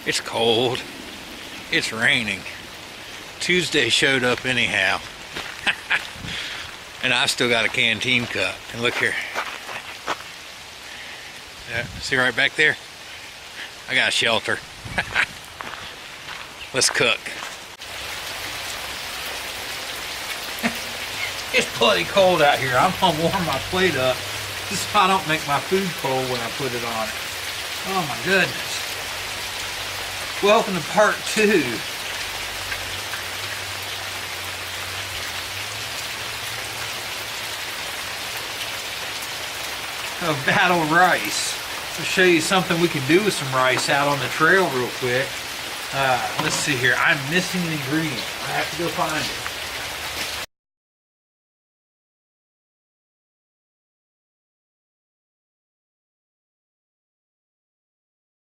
It's cold. It's raining. Tuesday showed up anyhow. And I've still got a Canteen cup. And look here. Yeah, see right back there? I got a shelter. Let's cook. It's bloody cold out here. I'm gonna warm my plate up just so I don't make my food cold when I put it on it. Oh my goodness. Welcome to part 2. Of battle rice. I'll show you something we can do with some rice out on the trail real quick. Let's see here. I'm missing an ingredient. I have to go find it.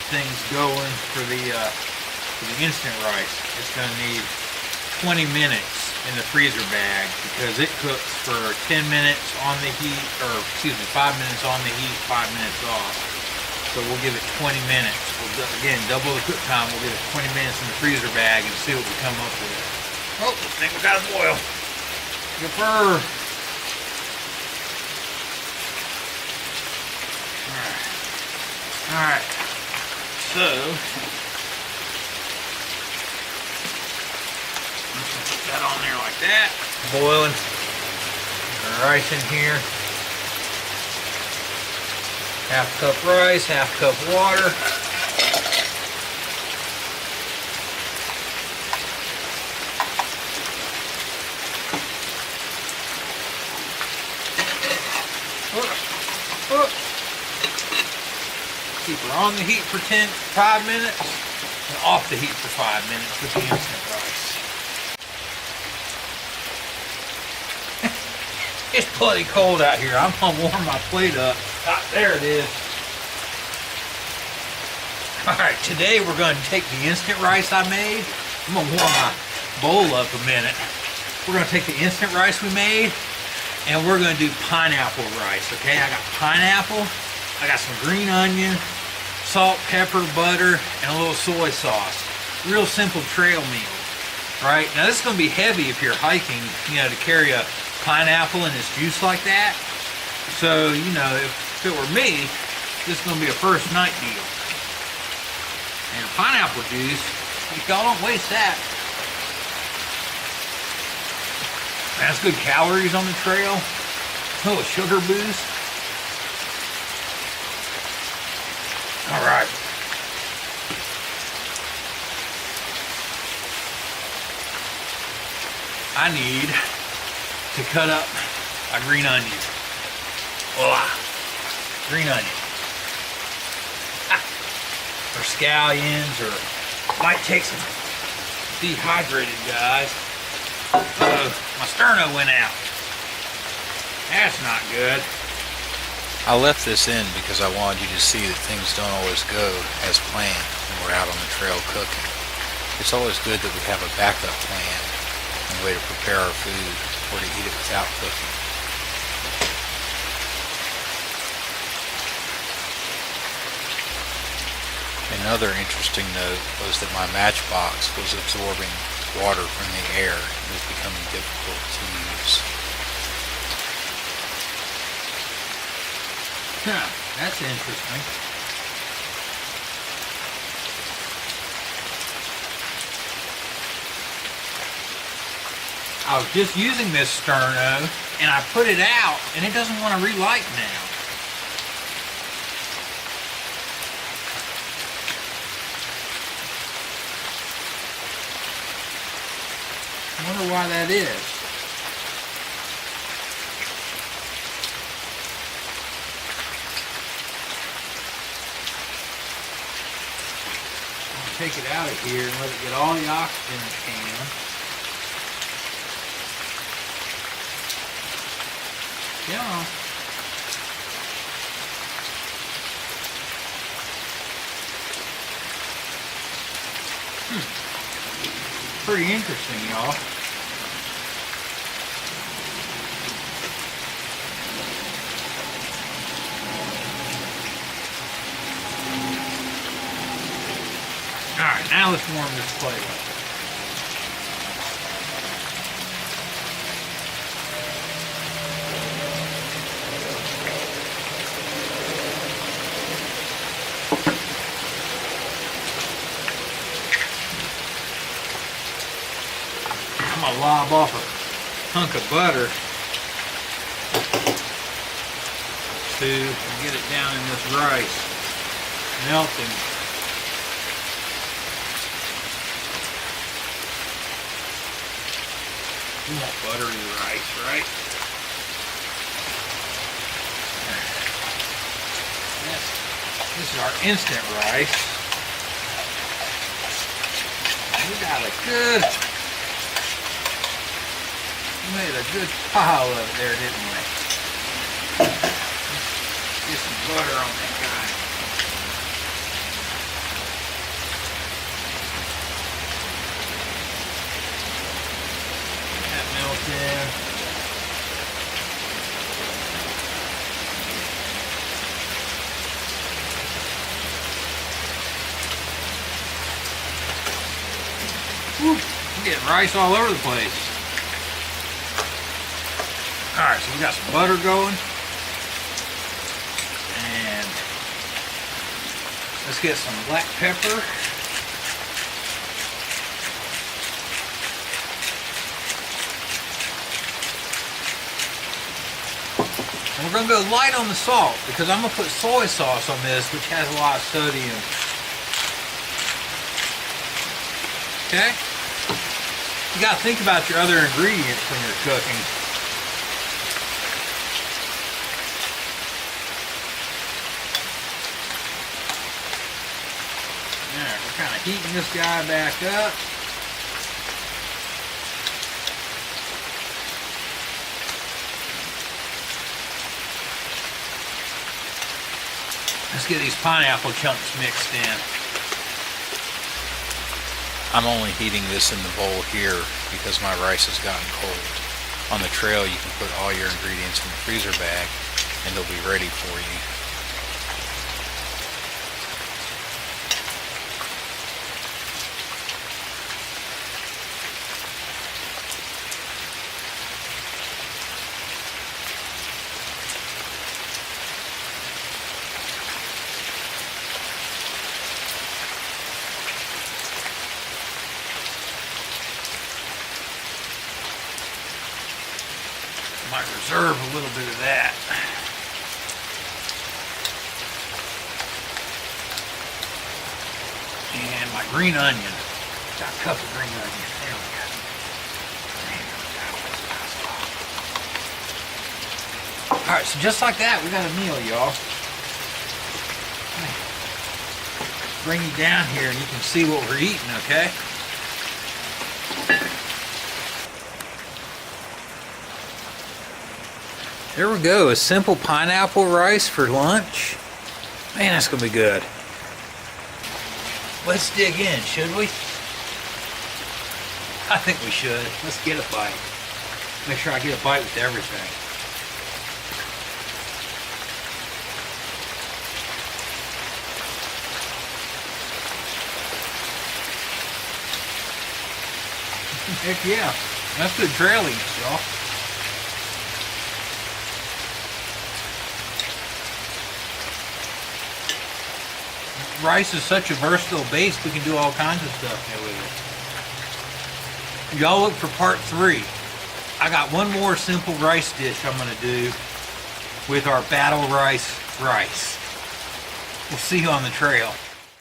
Things going for the instant rice. It's going to need 20 minutes in the freezer bag because it cooks for 10 minutes on the heat, or excuse me, 5 minutes on the heat, 5 minutes off. So we'll give it 20 minutes. We'll again double the cook time. We'll give it 20 minutes in the freezer bag and see what we come up with. Oh, I think we got a boil. Good fur. All right. So, put that on there like that. Boiling. Our rice in here. Half cup rice, half cup water. Keep her on the heat for 5 minutes and off the heat for 5 minutes with the instant rice. It's bloody cold out here. I'm gonna warm my plate up. There it is. Alright, today we're going to take the instant rice I made. I'm gonna warm my bowl up a minute. We're gonna take the instant rice we made and we're gonna do pineapple rice, okay? I got pineapple, I got some green onion, salt, pepper, butter, and a little soy sauce. Real simple trail meal, right? Now this is going to be heavy if you're hiking, you know, to carry a pineapple and its juice like that. So, you know, if it were me, this is going to be a first night deal. And pineapple juice, y'all don't waste that. That's good calories on the trail. A little sugar boost. All right. I need to cut up a green onion. Voila. Green onion. Or scallions, or might take some dehydrated guys. My sterno went out. That's not good. I left this in because I wanted you to see that things don't always go as planned when we're out on the trail cooking. It's always good that we have a backup plan and a way to prepare our food or to eat it without cooking. Another interesting note was that my matchbox was absorbing water from the air and was becoming difficult to use. Huh, that's interesting. I was just using this sterno and I put it out and it doesn't want to relight now. I wonder why that is. I'll take it out of here and let it get all the oxygen it can. Yeah. Pretty interesting, y'all. Alright. Alright, now let's warm this plate up. I'm gonna lob off a hunk of butter to get it down in this rice, melting. You want buttery rice, right? This is our instant rice. We got a good, we made a good pile of it there, didn't we? Get some butter on that guy. That melted. Woo, I'm getting rice all over the place. Alright, so we got some butter going. And let's get some black pepper. And we're going to go light on the salt because I'm going to put soy sauce on this, which has a lot of sodium. Okay? You got to think about your other ingredients when you're cooking. Alright, we're kind of heating this guy back up. Let's get these pineapple chunks mixed in. I'm only heating this in the bowl here because my rice has gotten cold. On the trail you can put all your ingredients in the freezer bag and they'll be ready for you. Might reserve a little bit of that. And my green onion. Got a cup of green onion. There we go. Alright, so just like that, we got a meal, y'all. Bring you down here and you can see what we're eating, okay? There we go, a simple pineapple rice for lunch. Man, that's gonna be good. Let's dig in, should we? I think we should. Let's get a bite. Make sure I get a bite with everything. Heck yeah, that's good trail eats, y'all. Rice is such a versatile base, we can do all kinds of stuff here with it. Y'all look for part 3. I got one more simple rice dish I'm going to do with our battle rice. We'll see you on the trail.